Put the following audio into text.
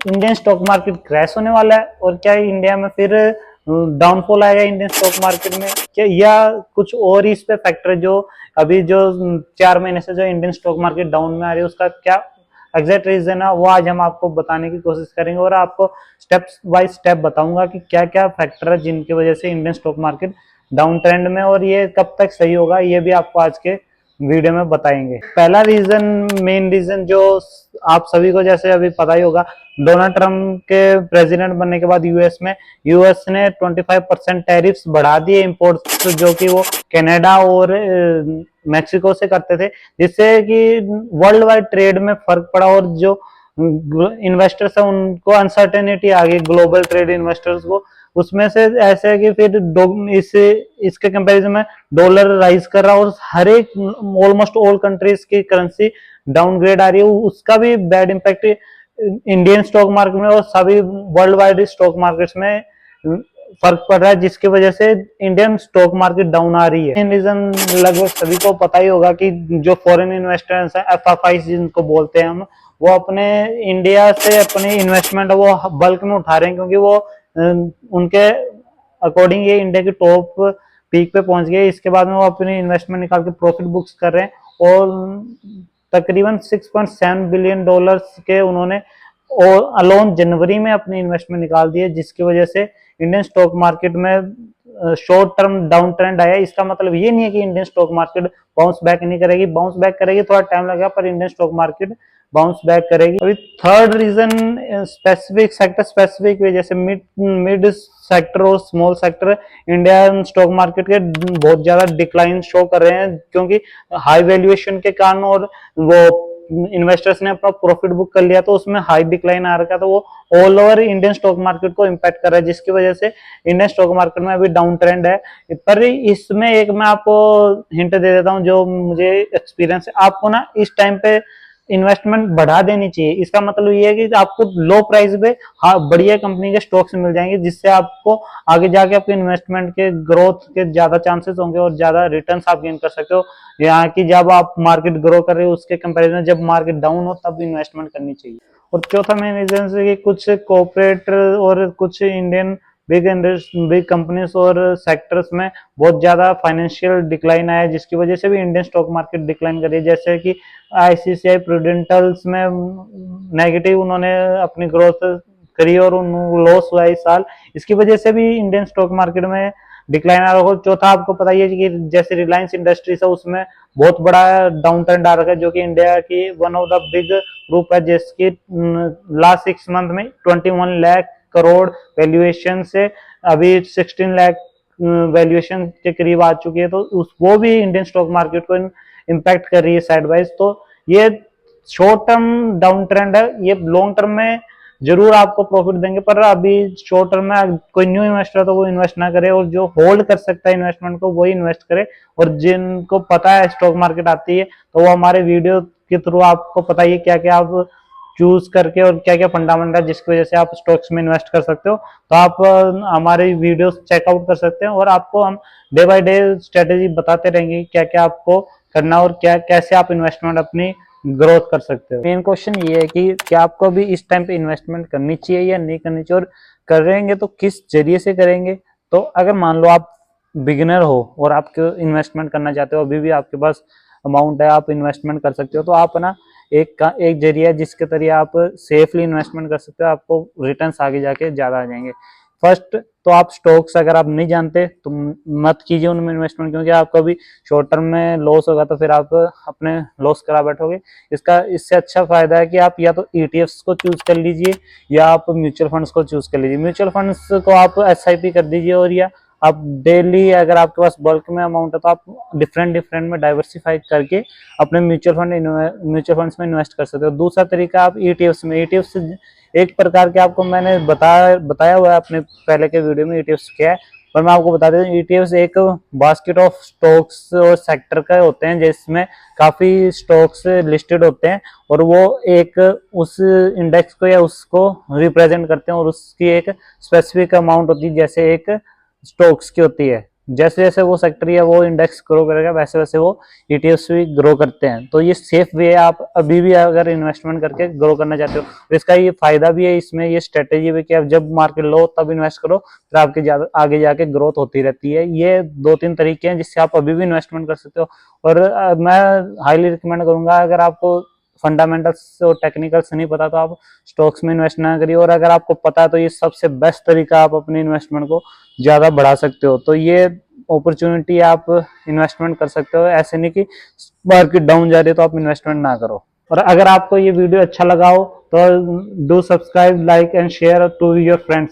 Indian stock market crash होने वाला है और क्या इंडिया में फिर डाउनफॉल आएगा इंडियन स्टॉक मार्केट में, क्या या कुछ और इस पे फैक्टर जो अभी जो 4 महीने से जो इंडियन स्टॉक मार्केट डाउन में आ रही है उसका क्या एग्जैक्ट रीजन है, वो आज हम आपको बताने की कोशिश करेंगे और आपको स्टेप बाय स्टेप बताऊंगा कि क्या क्या फैक्टर है जिनकी वजह से Indian stock market down trend में, और ये कब तक सही होगा ये भी आपको आज के वीडियो में बताएंगे। पहला रीजन, मेन रीजन जो आप सभी को जैसे अभी पता ही होगा, डोनाल्ड ट्रंप के प्रेसिडेंट बनने के बाद यूएस ने 25% टैरिफ्स बढ़ा दिए इंपोर्ट्स जो कि वो कनाडा और मेक्सिको से करते थे, जिससे कि वर्ल्ड वाइड ट्रेड में फर्क पड़ा और जो इन्वेस्टर्स है उनको अनसर्टेनिटी आ गई, ग्लोबल ट्रेड इन्वेस्टर्स को। उसमें से ऐसे है कि फिर इसके कंपैरिजन में डॉलर राइज कर रहा और हर एक ऑलमोस्ट ऑल कंट्रीज की करेंसी डाउनग्रेड आ रही है, उसका भी bad impact Indian stock market में और सभी वर्ल्ड वाइड स्टॉक मार्केट्स में फर्क पड़ रहा है, जिसकी वजह से इंडियन स्टॉक मार्केट डाउन आ रही है। रीजन लगभग सभी को पता ही होगा कि जो फॉरेन इन्वेस्टर्स है, एफएफआई जिनको बोलते हैं हम, वो अपने इंडिया से अपनी इन्वेस्टमेंट वो बल्क में उठा रहे हैं, क्योंकि वो उनके अकॉर्डिंग ये इंडिया की टॉप पीक पे पहुंच गए। इसके बाद में वो अपनी इन्वेस्टमेंट निकाल के प्रॉफिट बुक्स कर रहे हैं और तकरीबन $6.7 बिलियन के उन्होंने और अलोन जनवरी में अपनी इन्वेस्टमेंट निकाल दी है, जिसकी वजह से इंडियन स्टॉक मार्केट में शॉर्ट टर्म डाउन ट्रेंड आया। इसका मतलब ये नहीं है कि Indian stock market bounce back नहीं करेगी, बाउंस बैक करेगी, थोड़ा टाइम लगेगा पर Indian stock market bounce back करेगी। अभी third reason specific sector specific वजह से मिड सेक्टर और small sector Indian stock market के बहुत ज्यादा डिक्लाइन शो कर रहे हैं, क्योंकि हाई वैल्यूएशन के कारण और वो इन्वेस्टर्स ने अपना प्रॉफिट बुक कर लिया तो उसमें हाई डिक्लाइन आ रखा, तो वो all over Indian stock market को इम्पैक्ट कर रहा है, जिसकी वजह से इंडियन स्टॉक मार्केट में अभी डाउन ट्रेंड है। पर इसमें एक मैं आपको हिंट दे देता हूं जो मुझे एक्सपीरियंस है, आपको ना इस टाइम पे इन्वेस्टमेंट बढ़ा देनी चाहिए। इसका मतलब ये है कि आपको लो प्राइस पे हाँ बढ़िया कंपनी के स्टॉक्स मिल जाएंगे, जिससे आपको आगे जाके आपके इन्वेस्टमेंट के ग्रोथ के ज्यादा चांसेस होंगे और ज्यादा रिटर्न्स आप गेन कर सकते हो। यहाँ की जब आप मार्केट ग्रो कर रहे हो उसके कंपैरिजन में जब मार्केट डाउन हो तब इन्वेस्टमेंट करनी चाहिए। और चौथा मेन रीजन है कि कुछ कॉर्पोरेट और कुछ इंडियन बिग कंपनीज और सेक्टर्स में बहुत ज्यादा फाइनेंशियल डिक्लाइन आया, जिसकी वजह से भी इंडियन स्टॉक मार्केट डिक्लाइन कर रही है। जैसे कि आईसीआईसीआई प्रूडेंटल्स में नेगेटिव उन्होंने अपनी ग्रोथ करी और लॉस हुआ इस साल, इसकी वजह से भी इंडियन स्टॉक मार्केट में डिक्लाइन आ रहा है। चौथा आपको पता ही है कि जैसे रिलायंस इंडस्ट्रीज है उसमें बहुत बड़ा डाउन ट्रेंड आ रहा है, जो कि इंडिया की one of the big group है, जिसकी लास्ट 6 मंथ में 21 लाख करोड़ वैल्यूएशन से अभी 16 लाख वैल्यूएशन के करीब आ चुकी है, तो वो भी इंडियन स्टॉक मार्केट को इम्पैक्ट कर रही है साइड वाइज। तो ये शॉर्ट टर्म डाउन ट्रेंड है, ये लॉन्ग टर्म में जरूर आपको प्रॉफिट देंगे, पर अभी शॉर्ट टर्म में कोई न्यू इन्वेस्टर है तो वो इन्वेस्ट ना करे, और जो होल्ड कर सकता है इन्वेस्टमेंट को वही इन्वेस्ट करे। और जिनको पता है स्टॉक मार्केट आती है तो वो हमारे वीडियो के थ्रू आपको पता ही क्या क्या आप चूज करके और क्या क्या फंडामेंटल है जिसकी वजह से आप स्टॉक्स में इन्वेस्ट कर सकते हो, तो आप हमारे वीडियोस चेकआउट कर सकते हैं और आपको हम डे बाय डे स्ट्रेटेजी बताते रहेंगे क्या क्या आपको करना और क्या कैसे आप इन्वेस्टमेंट अपनी ग्रोथ कर सकते हो। मेन क्वेश्चन ये है कि क्या आपको अभी इस टाइम पे इन्वेस्टमेंट करनी चाहिए या नहीं करनी चाहिए, और करेंगे तो किस जरिए से करेंगे। तो अगर मान लो आप बिगिनर हो और आप इन्वेस्टमेंट करना चाहते हो, अभी भी आपके पास अमाउंट है, आप इन्वेस्टमेंट कर सकते हो, तो आप ना एक जरिया जिसके जरिए आप सेफली इन्वेस्टमेंट कर सकते हो, आपको रिटर्न्स आगे जाके ज्यादा आ जाएंगे। फर्स्ट तो आप स्टॉक्स अगर आप नहीं जानते तो मत कीजिए उनमें इन्वेस्टमेंट, क्योंकि आपका भी शॉर्ट टर्म में लॉस होगा तो फिर आप अपने लॉस करा बैठोगे। इससे अच्छा फायदा है कि आप या तो ईटीएफ्स को चूज कर लीजिए या आप म्यूचुअल फंड्स को चूज कर लीजिए। म्यूचुअल फंड्स को आप एसआईपी कर दीजिए, और या आप डेली अगर आपके पास बल्क में अमाउंट है तो आप डिफरेंट में डाइवर्सिफाई करके अपने म्यूचुअल फंड्स में इन्वेस्ट कर सकते हो। दूसरा तरीका आप ईटीएफ्स में, ईटीएफ्स एक प्रकार के आपको मैंने बताया हुआ है अपने पहले के वीडियो में ईटीएफ्स क्या है, पर मैं आपको बता देता हूँ ईटीएफ्स एक बास्केट ऑफ स्टॉक्स और सेक्टर का होते हैं जिसमें काफी स्टॉक्स लिस्टेड होते हैं, और वो एक उस इंडेक्स को या उसको रिप्रेजेंट करते हैं और उसकी एक स्पेसिफिक अमाउंट होती है जैसे एक स्टॉक्स की होती है। जैसे जैसे वो सेक्टर या वो इंडेक्स ग्रो करेगा वैसे वैसे वो ईटीएफ्स भी ग्रो करते हैं। तो ये सेफ वे है, आप अभी भी अगर इन्वेस्टमेंट करके ग्रो करना चाहते हो तो इसका ये फायदा भी है, इसमें ये स्ट्रेटेजी भी कि आप जब मार्केट लो तब इन्वेस्ट करो, फिर आपके आगे जाके ग्रोथ होती रहती है। ये 2-3 तरीके हैं जिससे आप अभी भी इन्वेस्टमेंट कर सकते हो। और मैं हाईली रिकमेंड करूंगा, अगर आपको फंडामेंटल्स और टेक्निकल्स नहीं पता तो आप स्टॉक्स में इन्वेस्ट ना करिए, और अगर आपको पता है तो ये सबसे बेस्ट तरीका आप अपनी इन्वेस्टमेंट को ज्यादा बढ़ा सकते हो। तो ये अपॉर्चुनिटी आप इन्वेस्टमेंट कर सकते हो, ऐसे नहीं कि मार्केट डाउन जा रही है तो आप इन्वेस्टमेंट ना करो। और अगर आपको ये वीडियो अच्छा लगा हो तो do subscribe, like and share to your friends.